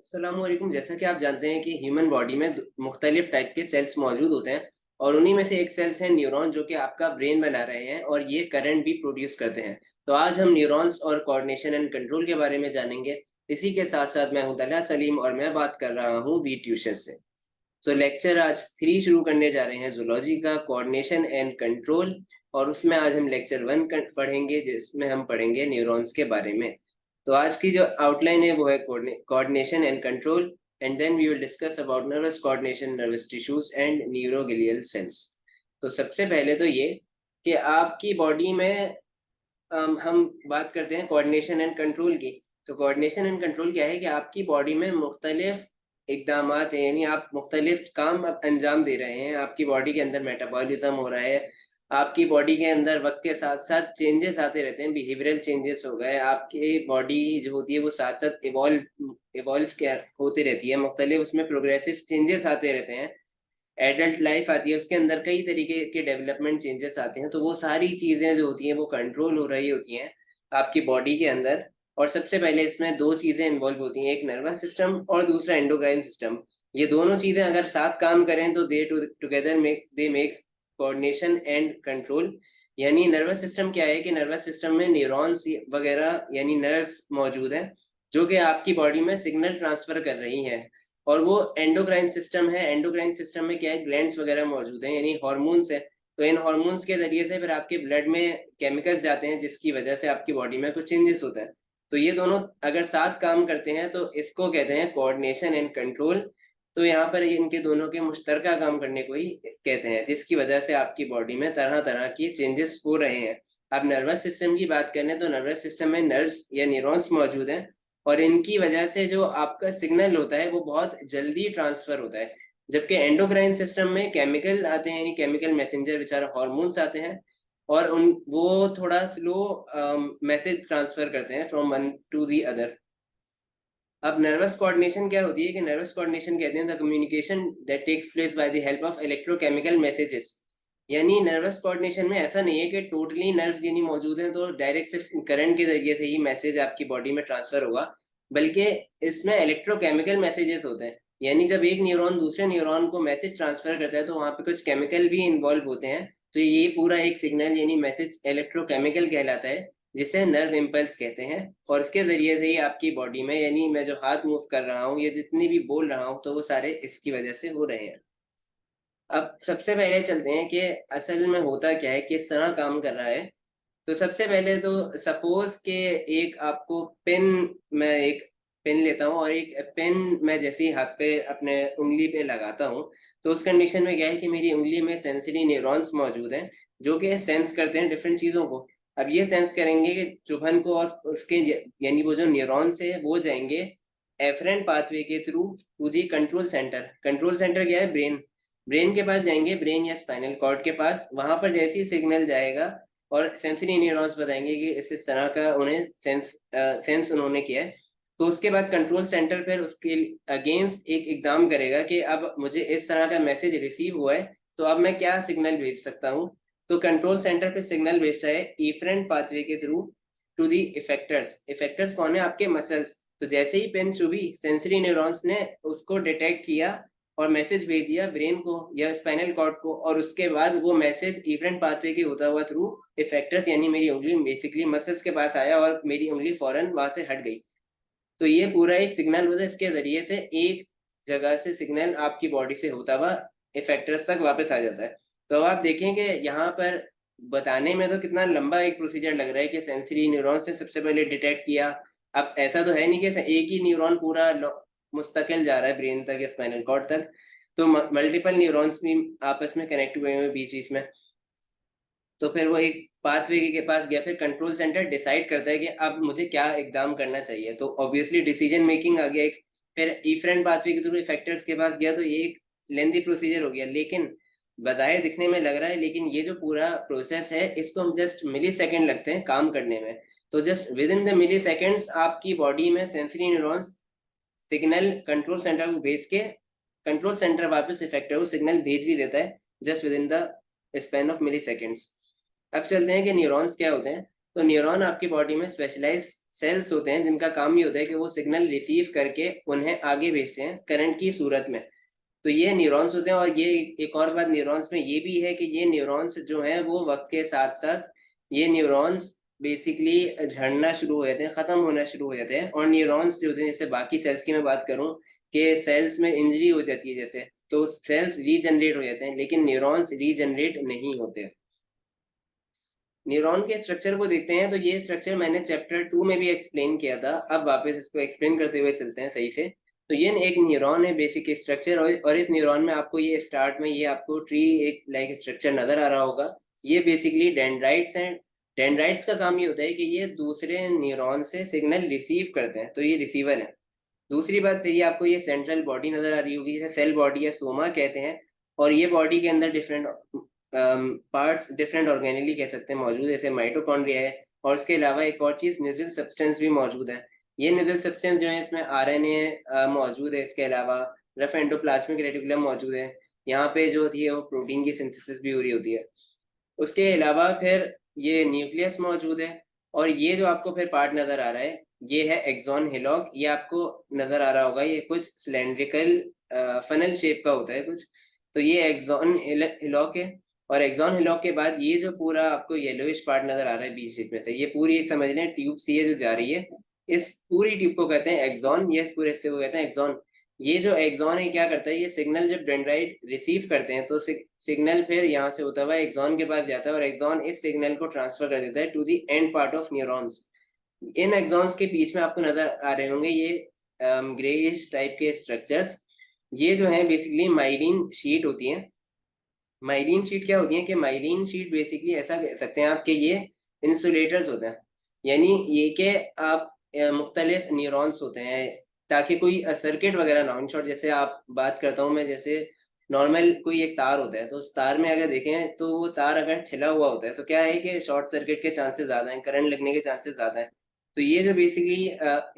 अस्सलामुअलैकुम। जैसा कि आप जानते हैं कि ह्यूमन बॉडी में मुख्तलिफ टाइप के सेल्स मौजूद होते हैं और उन्हीं में से एक सेल्स है न्यूरॉन, जो कि आपका ब्रेन बना रहे हैं और ये करंट भी प्रोड्यूस करते हैं। तो आज हम न्यूरॉन्स और कोऑर्डिनेशन एंड कंट्रोल के बारे में जानेंगे। इसी के साथ साथ मैं हूं तलहा सलीम और मैं बात कर रहा हूं वी ट्यूशन से। सो लेक्चर आज 3 शुरू करने जा रहे हैं, जूलॉजी का कोऑर्डिनेशन एंड कंट्रोल। और उसमें आज हम लेक्चर 1 पढ़ेंगे, जिसमें हम पढ़ेंगे न्यूरॉन्स के बारे में। तो आज की जो आउटलाइन है वो है coordination and control, and then we will discuss about nervous coordination, nervous tissues and neuroglial cells. तो सबसे पहले तो ये कि आपकी बॉडी में हम बात करते हैं कोऑर्डिनेशन एंड कंट्रोल की। तो कोऑर्डिनेशन एंड कंट्रोल क्या है कि आपकी बॉडी में मुख्तलिफ इकदामात हैं, यानी आप मुख्तलिफ काम अब अंजाम दे रहे हैं। आपकी बॉडी के अंदर मेटाबॉलिज्म हो रहा है, आपकी बॉडी के अंदर वक्त के साथ साथ चेंजेस आते रहते हैं, बिहेवियरल चेंजेस हो गए, आपकी बॉडी जो होती है वो साथ साथ इवॉल्व इवॉल्व क्या होती रहती है, मुख्तलिफ उसमें प्रोग्रेसिव चेंजेस आते रहते हैं। एडल्ट लाइफ आती है, उसके अंदर कई तरीके के डेवलपमेंट चेंजेस आते हैं। तो वो सारी चीजें जो होती हैं वो कंट्रोल हो रही होती हैं आपकी बॉडी के अंदर। और सबसे पहले इसमें दो चीजें इन्वॉल्व होती हैं, एक नर्वस सिस्टम और दूसरा एंडोक्राइन सिस्टम। ये दोनों चीजें अगर साथ काम करें तो दे together make coordination and control. यानी नर्वस सिस्टम क्या है कि नर्वस सिस्टम में न्यूरॉन्स वगैरह यानी नर्व्स मौजूद हैं, जो कि आपकी बॉडी में सिग्नल ट्रांसफर कर रही हैं। और वो एंडोक्राइन सिस्टम है। एंडोक्राइन सिस्टम में क्या है, ग्लैंड्स वगैरह मौजूद हैं, यानी हार्मोन्स है। तो इन हार्मोन्स के जरिए से फिर आपके ब्लड में केमिकल्स जाते हैं, जिसकी वजह से आपकी बॉडी में कुछ चेंजेस होता है। तो ये दोनों अगर साथ काम करते हैं तो इसको कहते हैं कोऑर्डिनेशन एंड कंट्रोल। तो यहाँ पर इनके दोनों के मुश्तरका काम करने को ही कहते हैं, जिसकी वजह से आपकी बॉडी में तरह तरह की चेंजेस हो रहे हैं। अब नर्वस सिस्टम की बात करें तो नर्वस सिस्टम में नर्व्स या न्यूरॉन्स मौजूद हैं, और इनकी वजह से जो आपका सिग्नल होता है वो बहुत जल्दी ट्रांसफर होता है। जबकि एंडोक्राइन सिस्टम में केमिकल आते हैं, यानी केमिकल मैसेंजर बेचारा हार्मोन्स आते हैं, और उन वो थोड़ा स्लो मैसेज ट्रांसफर करते हैं from one to the other. अब नर्वस कोऑर्डिनेशन क्या होती है कि नर्वस कोऑर्डिनेशन कहते हैं the communication that takes place by the help of electrochemical messages. यानी नर्वस कोऑर्डिनेशन में ऐसा नहीं है कि टोटली नर्व्स यानी मौजूद हैं तो डायरेक्ट सिर्फ करंट के जरिए से ही मैसेज आपकी बॉडी में ट्रांसफर होगा, बल्कि इसमें इलेक्ट्रोकेमिकल मैसेजेस होते हैं। यानी जब एक न्यूरॉन दूसरे न्यूरॉन को मैसेज ट्रांसफर करता है तो वहां पे कुछ केमिकल भी इन्वॉल्व होते हैं। तो ये पूरा एक सिग्नल यानी मैसेज इलेक्ट्रोकेमिकल कहलाता है, जिसे नर्व इम्पल्स कहते हैं। और इसके जरिए से ही आपकी बॉडी में, यानी मैं जो हाथ मूव कर रहा हूँ, ये जितनी भी बोल रहा हूँ, तो वो सारे इसकी वजह से हो रहे हैं। अब सबसे पहले चलते हैं कि असल में होता क्या है, किस तरह काम कर रहा है। तो सबसे पहले तो सपोज के एक आपको पेन, मैं एक पेन लेता हूँ और एक पेन मैं जैसे ही हाथ पे अपने उंगली पे लगाता हूँ, तो उस कंडीशन में क्या है कि मेरी उंगली में सेंसरी न्यूरॉन्स मौजूद हैं, जो कि सेंस करते हैं डिफरेंट चीज़ों को। अब ये सेंस करेंगे कि चुभन को, और उसके यानी वो जो न्यूरॉन्स है वो जाएंगे एफरेंट पाथवे के through to the control centre. Control centre क्या है, ब्रेन। ब्रेन के पास जाएंगे, ब्रेन या स्पाइनल कॉर्ड के पास। वहां पर जैसे ही सिग्नल जाएगा और सेंसरी न्यूरॉन्स बताएंगे कि इस तरह का उन्हें सेंस उन्होंने किया है, तो उसके बाद कंट्रोल सेंटर फिर उसके अगेंस्ट एक इकदाम करेगा कि अब मुझे इस तरह का मैसेज रिसीव हुआ है, तो अब मैं क्या सिग्नल भेज सकता हूँ। तो कंट्रोल सेंटर पे सिग्नल भेजता है इफरेंट पाथवे के through to the effectors. Effectors कौन है, आपके मसल्स। तो जैसे ही पेन चुभी, सेंसरी न्यूरॉन्स ने उसको डिटेक्ट किया और मैसेज भेज दिया ब्रेन को या स्पाइनल कॉर्ड को, और उसके बाद वो मैसेज इफरेंट पाथवे के होता हुआ थ्रू इफेक्टर्स यानी मेरी उंगली बेसिकली मसल्स के पास आया और मेरी उंगली फौरन वहां से हट गई। तो ये पूरा एक सिग्नल होता है, इसके जरिए से एक जगह से सिग्नल आपकी बॉडी से होता हुआ इफेक्टर्स तक वापस आ जाता है। तो अब आप देखेंगे यहाँ पर बताने में तो कितना लंबा एक प्रोसीजर लग रहा है कि सेंसरी न्यूरॉन से सबसे पहले डिटेक्ट किया। अब ऐसा तो है नहीं कि एक ही न्यूरॉन पूरा मुस्तकिल जा रहा है ब्रेन तक या स्पाइनल कॉर्ड तक। तो मल्टीपल न्यूरॉन्स भी आपस में कनेक्ट हुए हुए बीच बीच में। तो फिर वो एक पाथवे के पास गया, फिर कंट्रोल सेंटर डिसाइड करता है कि अब मुझे क्या इकदाम करना चाहिए। तो ऑब्वियसली डिसीजन मेकिंग आ गया एक। फिर इफरेंट पाथवे के थ्रू इफेक्टर्स के पास गया, तो ये एक लेंदी प्रोसीजर हो गया, लेकिन बजाय दिखने में लग रहा है, लेकिन ये जो पूरा प्रोसेस है इसको हम जस्ट मिली सेकेंड लगते हैं काम करने में। तो just within the milliseconds आपकी बॉडी में sensory neurons signal control centre को भेज के, कंट्रोल सेंटर वापस इफेक्टर को सिग्नल भेज भी देता है, just within the span of milliseconds. अब चलते हैं कि न्यूरॉन्स क्या होते हैं। तो न्यूरॉन आपकी बॉडी में स्पेशलाइज सेल्स होते हैं जिनका काम ये होता है कि वो सिग्नल रिसीव करके उन्हें आगे भेजते हैं करंट की सूरत में। तो ये न्यूरॉन्स होते हैं। और ये एक और बात न्यूरॉन्स में ये भी है कि ये न्यूरॉन्स जो हैं वो वक्त के साथ साथ ये न्यूरॉन्स बेसिकली झड़ना शुरू हो जाते हैं, खत्म होना शुरू हो जाते हैं। और न्यूरॉन्स जो होते हैं, जैसे बाकी सेल्स की मैं बात करूं कि सेल्स में इंजरी हो जाती है जैसे, तो सेल्स रीजनरेट हो जाते हैं, लेकिन न्यूरॉन्स रीजनरेट नहीं होते। न्यूरॉन के स्ट्रक्चर को देखते हैं तो ये स्ट्रक्चर मैंने चैप्टर 2 में भी एक्सप्लेन किया था। अब वापस इसको एक्सप्लेन करते हुए चलते हैं सही से। तो ये एक न्यूरॉन है बेसिक स्ट्रक्चर, और इस न्यूरॉन में आपको ये स्टार्ट में ये आपको ट्री एक लाइक स्ट्रक्चर नजर आ रहा होगा। ये बेसिकली डेंड्राइट्स हैं। डेंड्राइट्स का काम ये होता है कि ये दूसरे न्यूरॉन से सिग्नल रिसीव करते हैं, तो ये रिसीवर है। दूसरी बात, फिर ये आपको ये सेंट्रल बॉडी नजर आ रही होगी, जिसे सेल बॉडी या सोमा कहते हैं। और ये बॉडी के अंदर डिफरेंट पार्ट्स, डिफरेंट ऑर्गेनेली कह सकते हैं, मौजूद है, जैसे माइटोकॉन्ड्रिया है। और इसके अलावा एक और चीज निजल सब्सटेंस भी मौजूद है। ये निजल सब्सटेंस जो है इसमें आरएनए मौजूद है। इसके अलावा रफ एंडोप्लाज्मिक रेटिकुलम मौजूद है। यहाँ पे जो होती है वो प्रोटीन की सिंथेसिस भी हो रही होती है। उसके अलावा फिर ये न्यूक्लियस मौजूद है। और ये जो आपको फिर पार्ट नजर आ रहा है ये है एक्सॉन हिलॉक। ये आपको नजर आ रहा होगा, ये कुछ सिलेंड्रिकल फनल शेप का होता है कुछ। तो ये एक्सॉन हिलॉक है। और एक्सॉन हिलॉक के बाद ये जो पूरा आपको येलोइश पार्ट नजर आ रहा है बीच बीच में से, ये पूरी एक समझ लें ट्यूब सी है जो जा रही है। इस पूरी ट्यूब को कहते हैं एक्सॉन। ये इस पूरे हिस्से को कहते हैं एक्सॉन। ये जो एक्सॉन है क्या करता है, ये सिग्नल जब डेंड्राइट रिसीव करते हैं तो सिग्नल फिर यहाँ से होता हुआ एक्सॉन के पास जाता है, और एक्सॉन इस सिग्नल को ट्रांसफर कर देता है to the end part of neurons. इन एक्सॉन्स के बीच में आपको नजर आ रहे होंगे ये ग्रेइश टाइप के स्ट्रक्चर्स। ये जो है बेसिकली माइलिन शीट होती है। माइलिन शीट क्या होती है कि माइलिन शीट बेसिकली ऐसा कह सकते हैं आप कि ये इंसुलेटर्स होते हैं। यानी ये कि आप मुख्तलिफ न्यूरॉन्स होते हैं ताकि कोई सर्किट वगैरह ना हो। इन शॉर्ट, जैसे आप बात करता हूँ मैं, जैसे नॉर्मल कोई एक तार होता है तो उस तार में अगर देखें तो वो तार अगर छिला हुआ होता है तो क्या है कि शॉर्ट सर्किट के चांसेस ज्यादा हैं, करंट लगने के चांसेस ज्यादा हैं। तो ये जो बेसिकली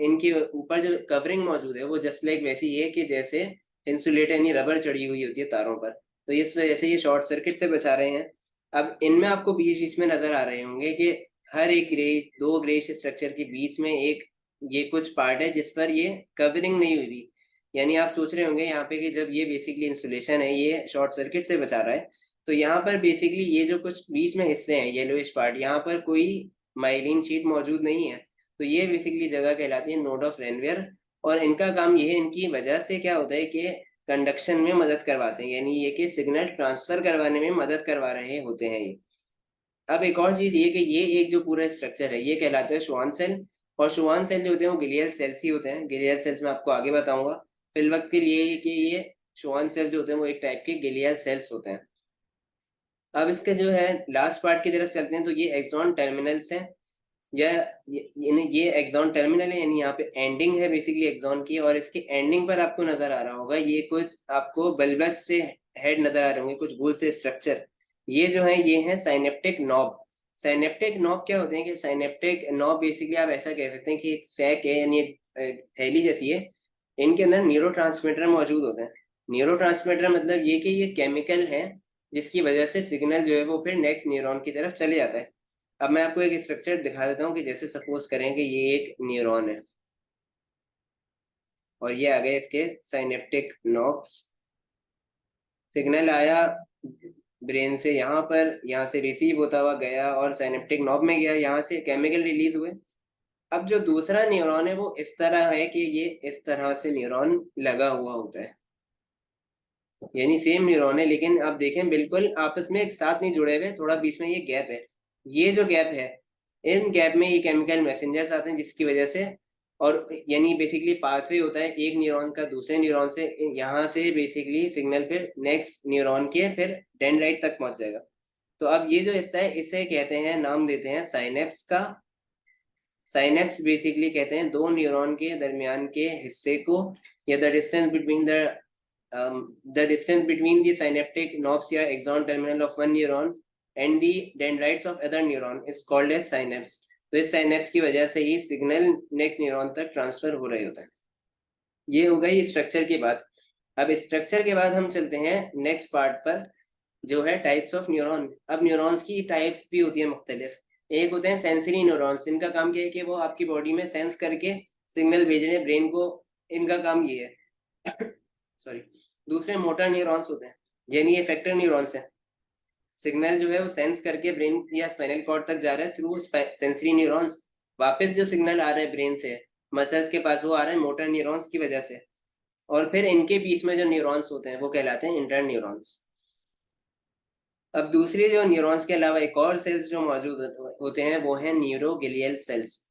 इनके ऊपर जो कवरिंग मौजूद है वो जस्ट लाइक वैसी है कि जैसे इंसुलेटर यानी रबर चढ़ी हुई होती है तारों पर। तो इस वजह से ये शॉर्ट सर्किट से बचा रहे हैं। अब इनमें आपको बीच बीच में नजर आ रहे होंगे कि हर एक ग्रेश, दो ग्रेश स्ट्रक्चर के बीच में एक ये कुछ पार्ट है जिस पर ये कवरिंग नहीं हुई। यानी आप सोच रहे होंगे यहाँ पे कि जब ये बेसिकली इंसुलेशन है ये शॉर्ट सर्किट से बचा रहा है, तो यहाँ पर बेसिकली ये जो कुछ बीच में हिस्से हैं येलोइश पार्ट, यहाँ पर कोई माइलिन शीट मौजूद नहीं है। तो ये बेसिकली जगह कहलाती है नोड ऑफ रेनवियर। और इनका काम ये है, इनकी वजह से क्या होता है कि कंडक्शन में मदद करवाते हैं, यानी ये कि सिग्नल ट्रांसफर करवाने में मदद करवा रहे होते हैं ये। अब एक और चीज ये कि ये एक जो पूरा स्ट्रक्चर है ये कहलाता है श्वान सेल। और श्वान सेल जो होते हैं वो गिलियल सेल्स ही होते हैं। गिलियल सेल्स में आपको आगे बताऊंगा। फिल वक्त के लिए कि ये श्वान सेल्स जो होते हैं वो एक टाइप के गिलियल सेल्स होते हैं। अब इसके जो है लास्ट पार्ट की तरफ चलते हैं तो ये एक्सॉन टर्मिनल्स हैं। या ये एक्सॉन टर्मिनल है, यानी यहाँ पे एंडिंग है बेसिकली एक्सॉन की। और इसकी एंडिंग पर आपको नजर आ रहा होगा ये कुछ आपको बल्बस से हेड नजर आ रहे होंगे, कुछ गोल से स्ट्रक्चर। ये जो है ये है साइनेप्टिक नॉब। साइनेप्टिक नॉब क्या होते हैं कि साइनेप्टिक नॉब बेसिकली आप ऐसा कह सकते हैं कि एक सैक है, यानी एक थैली जैसी है। इनके अंदर न्यूरो मौजूद होते हैं। न्यूरो मतलब ये कि ये केमिकल है जिसकी वजह से सिग्नल जो है वो फिर नेक्स्ट न्यूरॉन की तरफ चले जाता है। अब मैं आपको एक स्ट्रक्चर दिखा देता हूँ कि जैसे सपोज करें कि ये एक न्यूरॉन है और ये आ गए इसके साइनेप्टिक नॉब्स। सिग्नल आया ब्रेन से यहाँ पर, यहाँ से रिसीव होता हुआ गया और साइनेप्टिक नॉब में गया, यहाँ से केमिकल रिलीज हुए। अब जो दूसरा न्यूरॉन है वो इस तरह है कि ये इस तरह से न्यूरॉन लगा हुआ होता है, यानी सेम न्यूरॉन है लेकिन आप देखें बिल्कुल आपस में एक साथ नहीं जुड़े हुए, थोड़ा बीच में ये गैप है। ये जो गैप है, इन गैप में ये केमिकल मैसेंजर्स आते हैं जिसकी वजह से, और यानी बेसिकली पाथवे होता है एक न्यूरॉन का दूसरे न्यूरॉन से, यहाँ से बेसिकली सिग्नल फिर नेक्स्ट न्यूरॉन के फिर डेंड्राइट तक पहुंच जाएगा। तो अब ये जो हिस्सा है इसे कहते हैं, नाम देते हैं साइनेप्स का। साइनेप्स बेसिकली कहते हैं दो न्यूरॉन के दरमियान के हिस्से को, या the distance between the distance between the synaptic knobs या axon terminal of one neuron and the dendrites of other neuron is called as synapse। तो इस synapse की वजह से ही सिग्नल नेक्स्ट न्यूरॉन तक ट्रांसफर हो रहे होते हैं। ये हो गई स्ट्रक्चर की बात। अब स्ट्रक्चर के बाद हम चलते हैं नेक्स्ट पार्ट पर जो है टाइप्स ऑफ न्यूरॉन। अब न्यूरॉन्स की टाइप्स भी होती है मुख्तलिफ। एक होते हैं सेंसरी न्यूरॉन्स, इनका काम क्या है कि वो आपकी बॉडी में सेंस करके सिग्नल भेज रहे हैं ब्रेन को, इनका काम ये है। सॉरी। दूसरे मोटर न्यूरॉन्स होते हैं, यानी ये इफेक्टर न्यूरॉन्स हैं। सिग्नल जो है वो सेंस करके ब्रेन या स्पाइनल कॉर्ड तक जा रहा है थ्रू सेंसरी न्यूरॉन्स। वापस जो सिग्नल आ रहा है ब्रेन से मसल्स के पास, वो आ रहा है मोटर न्यूरॉन्स की वजह से। और फिर इनके बीच में जो न्यूरॉन्स होते हैं वो कहलाते हैं इंटर न्यूरॉन्स। अब दूसरी जो न्यूरॉन्स के अलावा एक और सेल्स जो मौजूद होते हैं वो है न्यूरोग्लियल सेल्स।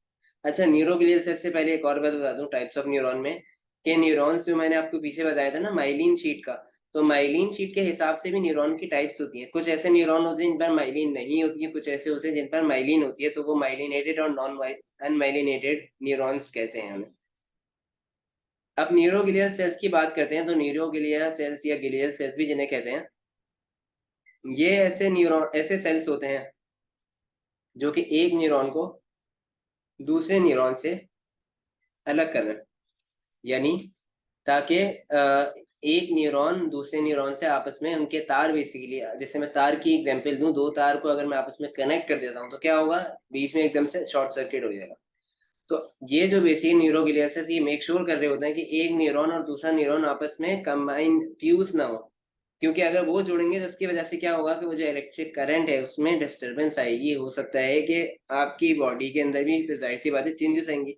अच्छा, न्यूरोग्लियल सेल्स से पहले एक और बात बता दूं टाइप्स ऑफ न्यूरॉन में, कि न्यूरॉन्स जो मैंने आपको पीछे बताया था ना माइलिन शीट का, तो माइलिन शीट के हिसाब से भी न्यूरॉन की टाइप्स होती हैं। कुछ ऐसे न्यूरॉन होते हैं जिन पर माइलिन नहीं होती है, कुछ ऐसे होते हैं जिन पर माइलिन होती है, तो वो माइलिनेटेड और नॉन अनमाइलिनेटेड न्यूरॉन्स कहते हैं हमें। अब न्यूरोग्लियल सेल्स की बात करते हैं, तो न्यूरोग्लियल सेल्स या ग्लियल सेल्स भी जिन्हें कहते हैं, ये ऐसे न्यूरॉन ऐसे सेल्स होते हैं जो कि एक न्यूरॉन को दूसरे न्यूरॉन से अलग कर रहे हैं। यानी ताकि एक न्यूरॉन दूसरे न्यूरॉन से आपस में उनके तार, बेसिकली जैसे मैं तार की एग्जांपल दूं, दो तार को अगर मैं आपस में कनेक्ट कर देता हूं तो क्या होगा, बीच में एकदम से शॉर्ट सर्किट हो जाएगा। तो ये जो बेसिक न्यूरोग्लियस ये मेक श्योर कर रहे होते हैं कि एक न्यूरॉन और दूसरा न्यूरॉन आपस में कंबाइन फ्यूज ना हो, क्योंकि अगर वो जुड़ेंगे तो उसकी वजह से क्या होगा कि वो जो इलेक्ट्रिक करंट है उसमें डिस्टरबेंस आएगी, हो सकता है कि आपकी बॉडी के अंदर भी जाहिर सी बात है चेंजेस आएंगी।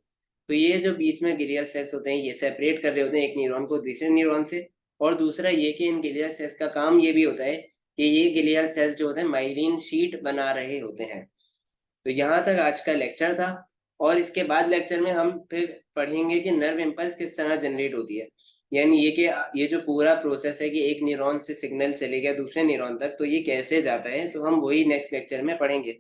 तो ये जो बीच में ग्लियल सेल्स होते हैं ये सेपरेट कर रहे होते हैं एक न्यूरॉन को दूसरे न्यूरॉन से। और दूसरा ये कि इन ग्लियल सेल्स का काम ये भी होता है कि ये ग्लियल सेल्स जो होते हैं माइलिन शीट बना रहे होते हैं। तो यहाँ तक आज का लेक्चर था, और इसके बाद लेक्चर में हम फिर पढ़ेंगे कि नर्व इम्पल्स किस तरह जनरेट होती है। यानी ये कि ये जो पूरा प्रोसेस है कि एक न्यूरॉन से सिग्नल चले गया दूसरे न्यूरॉन तक, तो ये कैसे जाता है, तो हम वही नेक्स्ट लेक्चर में पढ़ेंगे।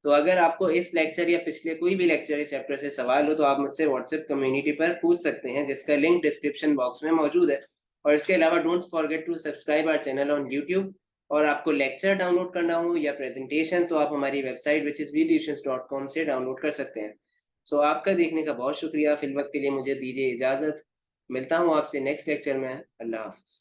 तो अगर आपको इस लेक्चर या पिछले कोई भी लेक्चर या चैप्टर से सवाल हो तो आप मुझसे व्हाट्सएप कम्युनिटी पर पूछ सकते हैं, जिसका लिंक डिस्क्रिप्शन बॉक्स में मौजूद है। और इसके अलावा don't forget to subscribe our channel on YouTube. और आपको लेक्चर डाउनलोड करना हो या प्रेजेंटेशन, तो आप हमारी वेबसाइट viz.com से डाउनलोड कर सकते हैं। सो आपका देखने का बहुत शुक्रिया। फिल वक्त के लिए मुझे दीजिए इजाज़त। मिलता हूँ आपसे नेक्स्ट लेक्चर में। अल्लाह हाफ़िज़।